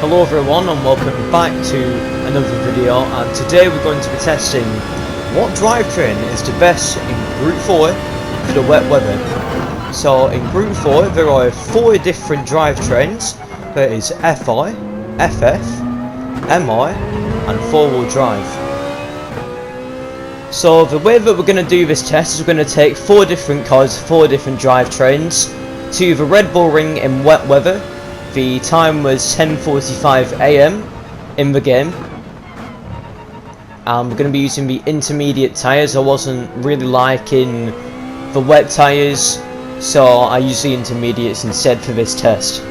Hello everyone and welcome back to another video, and today we're going to be testing what drivetrain is the best in Gr4 for the wet weather. So in Gr4 there are 4 different drivetrains. There is FI, FF, MI and 4-wheel drive. So the way that we're going to do this test is we're going to take 4 different cars, 4 different drivetrains to the Red Bull Ring in wet weather. The time was 10:45 AM in the game. We're going to be using the intermediate tyres. I wasn't really liking the wet tyres, so I used the intermediates instead for this test.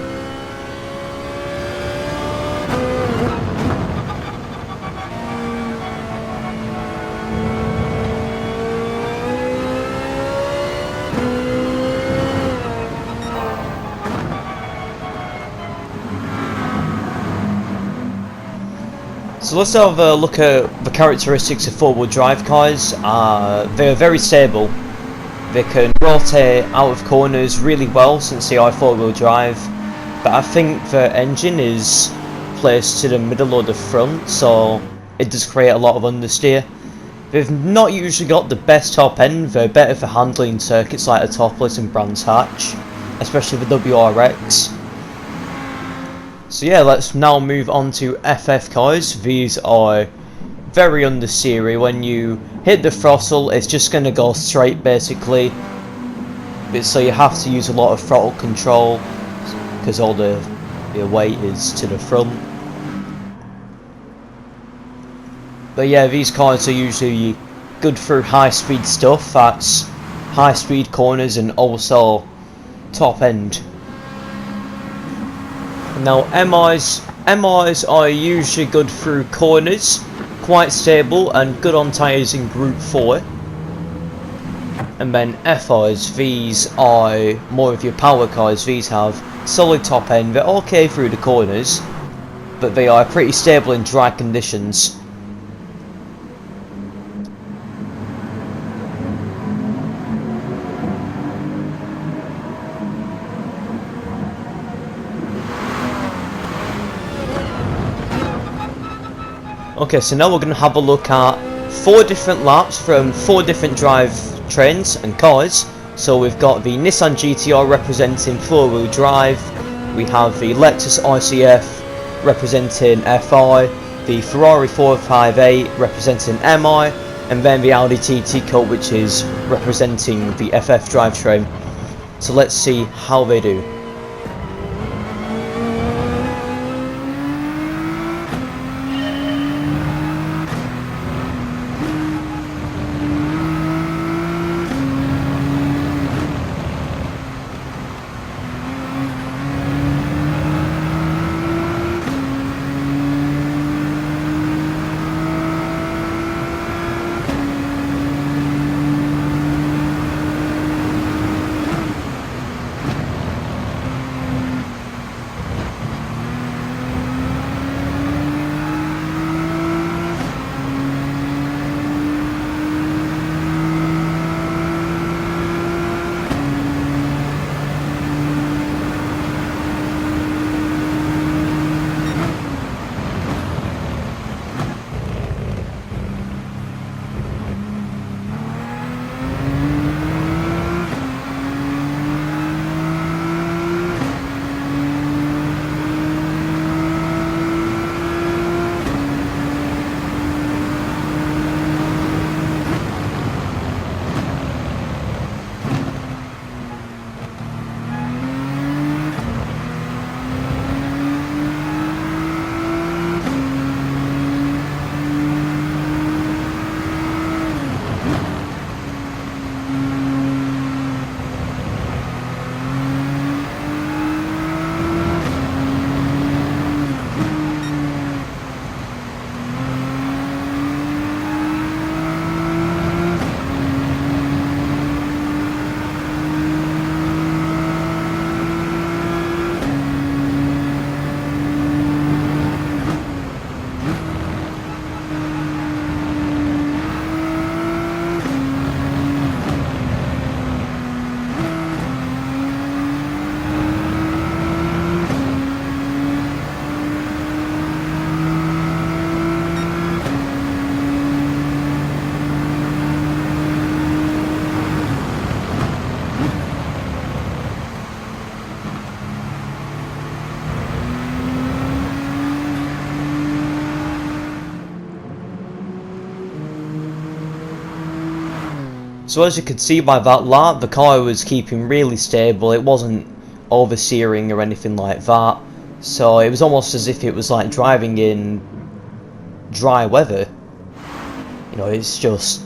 So let's have a look at the characteristics of 4-wheel drive cars. They are very stable. They can rotate out of corners really well since they are 4-wheel drive, but I think the engine is placed to the middle or the front, so it does create a lot of understeer. They've not usually got the best top end. They're better for handling circuits like the Topless and Brands Hatch, especially the WRX. So yeah, let's now move on to FF cars. These are very understeery. When you hit the throttle, it's just going to go straight basically. So you have to use a lot of throttle control because all the weight is to the front. But yeah, these cars are usually good for high speed stuff. That's high speed corners and also top end. Now MRs are usually good through corners, quite stable and good on tyres in Gr4. And then FRs, these are more of your power cars. These have solid top end, they're okay through the corners, but they are pretty stable in dry conditions. Okay, so now we're going to have a look at 4 different laps from 4 different drivetrains and cars. So we've got the Nissan GT-R representing 4-wheel drive, we have the Lexus RCF representing FI, the Ferrari 458 representing MI, and then the Audi TT Cup which is representing the FF drivetrain. So let's see how they do. So as you could see by that lap, the car was keeping really stable. It wasn't oversteering or anything like that. So it was almost as if it was like driving in dry weather. You know, it's just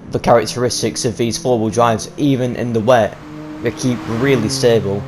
the characteristics of these four-wheel drives, even in the wet, they keep really stable.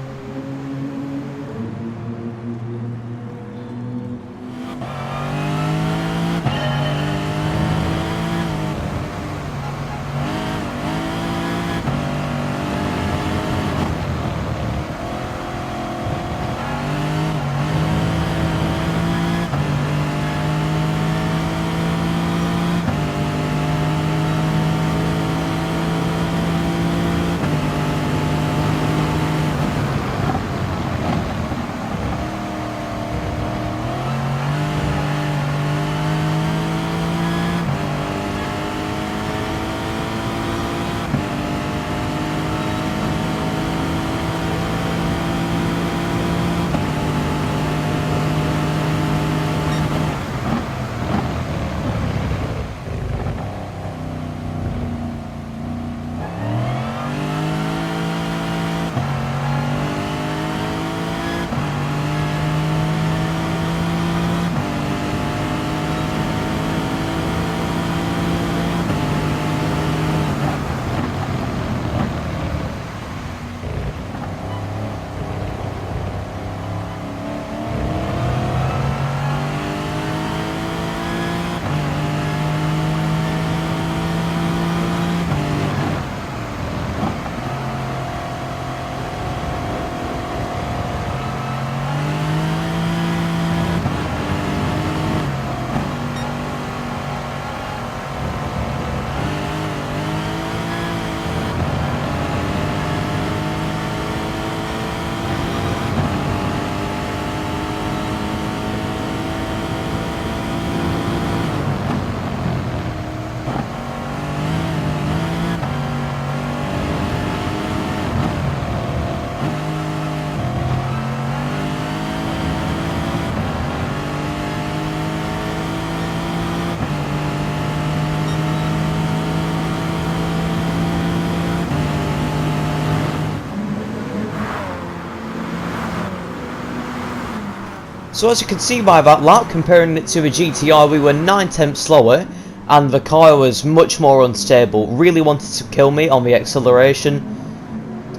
So as you can see by that lap, comparing it to a GTR, we were 9/10 slower, and the car was much more unstable. Really wanted to kill me on the acceleration.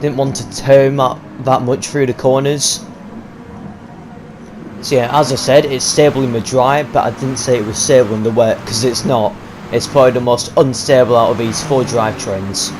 Didn't want to turn that much through the corners. So yeah, as I said, it's stable in the dry, but I didn't say it was stable in the wet, because it's not. It's probably the most unstable out of these four drivetrains.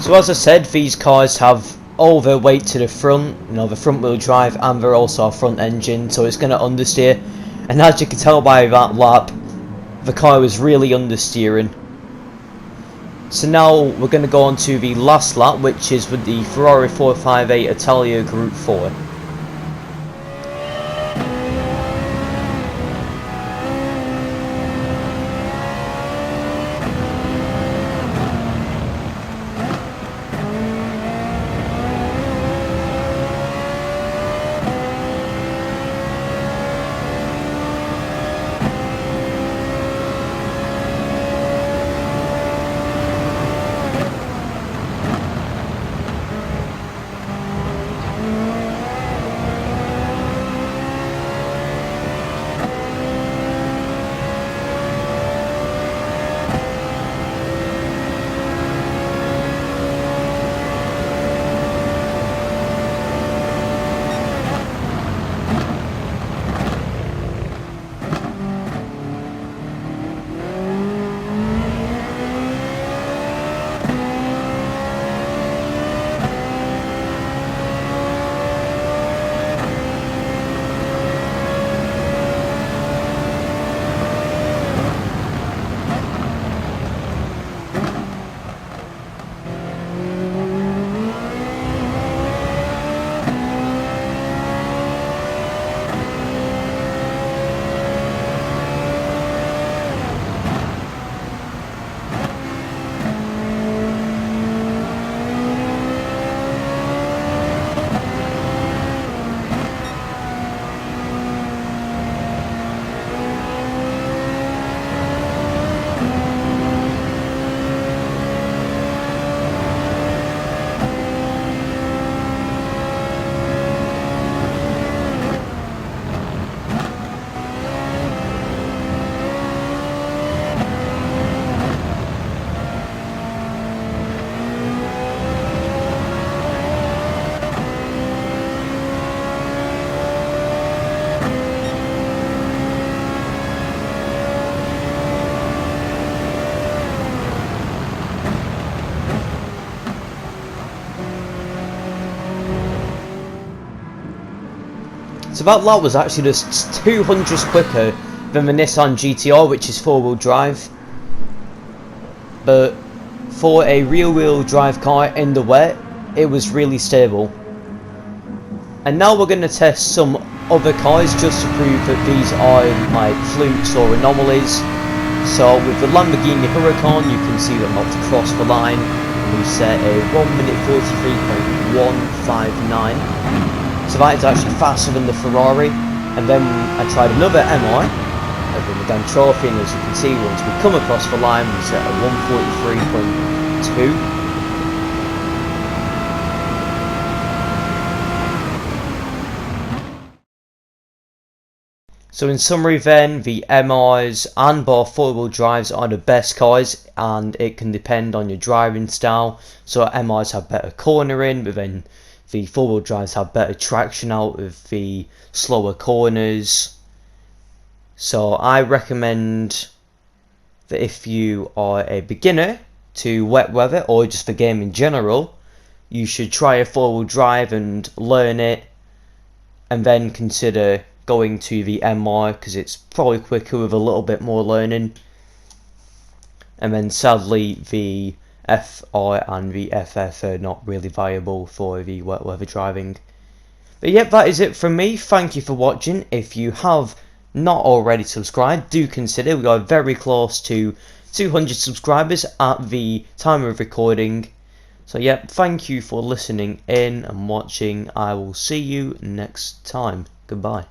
So as I said, these cars have all their weight to the front, you know, the front wheel drive, and they're also a front engine, so it's going to understeer. And as you can tell by that lap, the car was really understeering. So now we're going to go on to the last lap, which is with the Ferrari 458 Italia Gr4. So that lap was actually just 200 quicker than the Nissan GT-R, which is four-wheel drive. But for a rear-wheel drive car in the wet, it was really stable. And now we're going to test some other cars just to prove that these are like flukes or anomalies. So with the Lamborghini Huracan, you can see them not to cross the line. We set a 1 minute 43.159. So that is actually faster than the Ferrari. And then I tried another MR over the Gr3, and as you can see, once we come across the line, we set a 143.2. So in summary then, the MRs and both four-wheel drives are the best cars, and it can depend on your driving style. So MRs have better cornering, but then the four-wheel drives have better traction out of the slower corners. So I recommend that if you are a beginner to wet weather or just the game in general, you should try a four-wheel drive and learn it, and then consider going to the MR because it's probably quicker with a little bit more learning. And then sadly the FR and the FF are not really viable for the wet weather driving. But yep, that is it from me. Thank you for watching. If you have not already subscribed, do consider. We are very close to 200 subscribers at the time of recording. So yep, thank you for listening in and watching. I will see you next time. Goodbye.